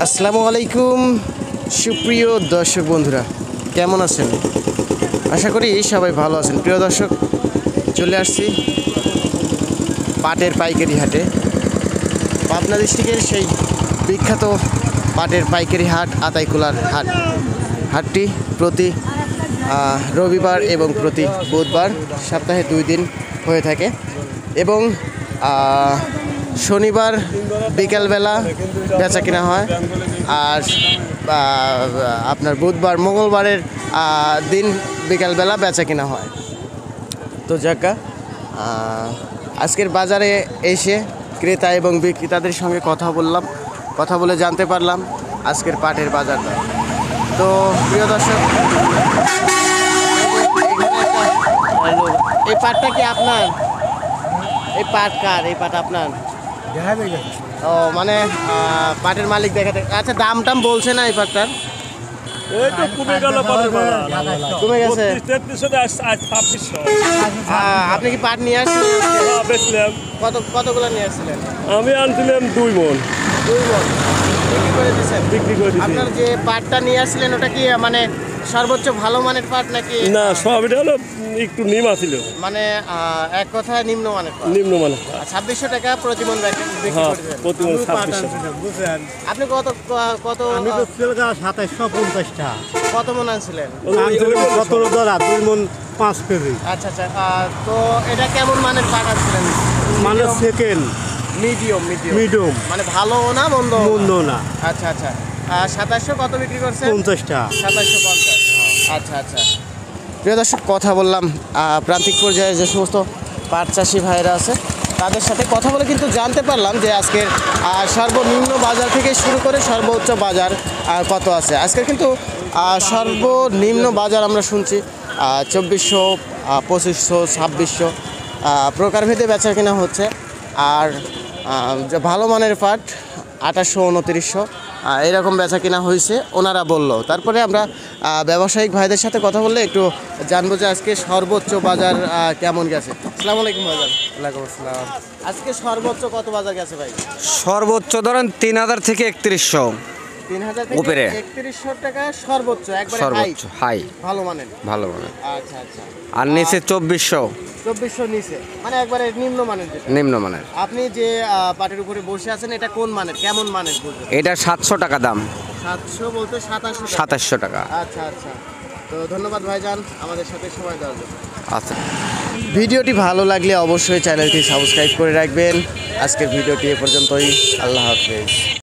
আসসালামু আলাইকুম সুপ্রিয় দর্শক বন্ধুরা, কেমন আছেন? আশা করি সবাই ভালো আছেন। প্রিয় দর্শক, চলে আসছি পাটের পাইকারি হাটে। পাবনা ডিস্ট্রিক্টের সেই বিখ্যাত পাটের পাইকারি হাট আতাইকুলার হাট। হাটটি প্রতি রবিবার এবং প্রতি বুধবার সপ্তাহে 2 দিন হয়ে থাকে এবং শনিবার বিকালবেলা বেচা কিনা হয়, আর আপনার বুধবার মঙ্গলবারের দিন বিকালবেলা বেচা কিনা হয়। তো যাকা আজকের বাজারে এসে ক্রেতা এবং বিক্রেতাদের সঙ্গে কথা বলে জানতে পারলাম আজকের পাটের বাজার দর। তো প্রিয় দর্শক, এই পাটটা কি আপনার? এই পাট কার? এই পাট আপনার? ও মানে পাটের মালিক দেখাতে। আচ্ছা, দাম টাম বলছে না এই পাটটার? কমে গেছে। আপনি কি পাট নিয়ে আসছিলেন? কতগুলো নিয়ে আসছিলেন? আমি আনছিলাম 2 মণ। 2 মণ বিক্রি করে দিয়েছেন? বিক্রি করে দিয়েছি। আপনার যে পাটটা নিয়ে আসছিলেন ওটা কি মানে সর্বোচ্চ ভালো মানের পাট নাকি? না, সব এটা হলো একটু নিমা ছিল, মানে এক কথায় নিম্নমানের পাট। নিম্নমানের। 2600 টাকা প্রতি মণ বিক্রি করেছেন? প্রতি মণ 2600। আপনি কত আমি তো ছেলেটা 2750 টাকা। কত মণ আনছিলেন? 17 ধরা 2 মণ 5 কেজি। আচ্ছা আচ্ছা, তো এটা কেমন মানের পাট আনছিলেন? মানে সেকেন্ড মিডিয়াম, মানে ভালো না মন্দ না। আচ্ছা আচ্ছা, 2700 কত বিক্রি করছেন? 50 টাকা। 2750। আচ্ছা আচ্ছা, প্রিয় দর্শক, কথা বললাম প্রান্তিক পর্যায়ে যে সমস্ত পাট চাষি ভাইরা আছে তাদের সাথে কথা বলে কিন্তু জানতে পারলাম যে আজকের সর্বনিম্ন বাজার থেকে শুরু করে সর্বোচ্চ বাজার কত আছে। আজকে কিন্তু সর্বনিম্ন বাজার আমরা শুনছি 2400, 2500, 2600 প্রকারভেদে বেচা কেনা হচ্ছে। আর যে ভালো মানের পাট 2800, 2900 এরকম বেচা কিনা হয়েছে ওনারা বললো। তারপরে আমরা ব্যবসায়িক ভাইদের সাথে কথা বললে একটু জানবো যে আজকে সর্বোচ্চ বাজার কেমন গেছে। আসসালামু আলাইকুম ভাইজান। ওয়ালাইকুম আসসালাম। আজকে সর্বোচ্চ কত বাজার গেছে ভাই? সর্বোচ্চ ধরেন 3000 থেকে 3100 3000 উপরে। থেকে 3100 টাকা সর্বোচ্চ, একবারে সর্বোচ্চ হাই, ভালো মানের। ভালো মানে। আচ্ছা আচ্ছা, আর নিচে 2400 নিচে, মানে একবারে নিম্ন মানের যেটা। নিম্ন মানের। আপনি যে পাটের উপরে বসে আছেন এটা কোন মানের, কেমন মানের বুঝলেন? এটা 700 টাকা দাম। 700 বলতে 2700 টাকা। 2700 টাকা। আচ্ছা আচ্ছা, তো ধন্যবাদ ভাইজান আমাদের সাথে সময় দেওয়ার জন্য। আচ্ছা, ভিডিওটি ভালো লাগলে অবশ্যই চ্যানেলটি সাবস্ক্রাইব করে রাখবেন। আজকের ভিডিওটি এ পর্যন্তই। আল্লাহ হাফেজ।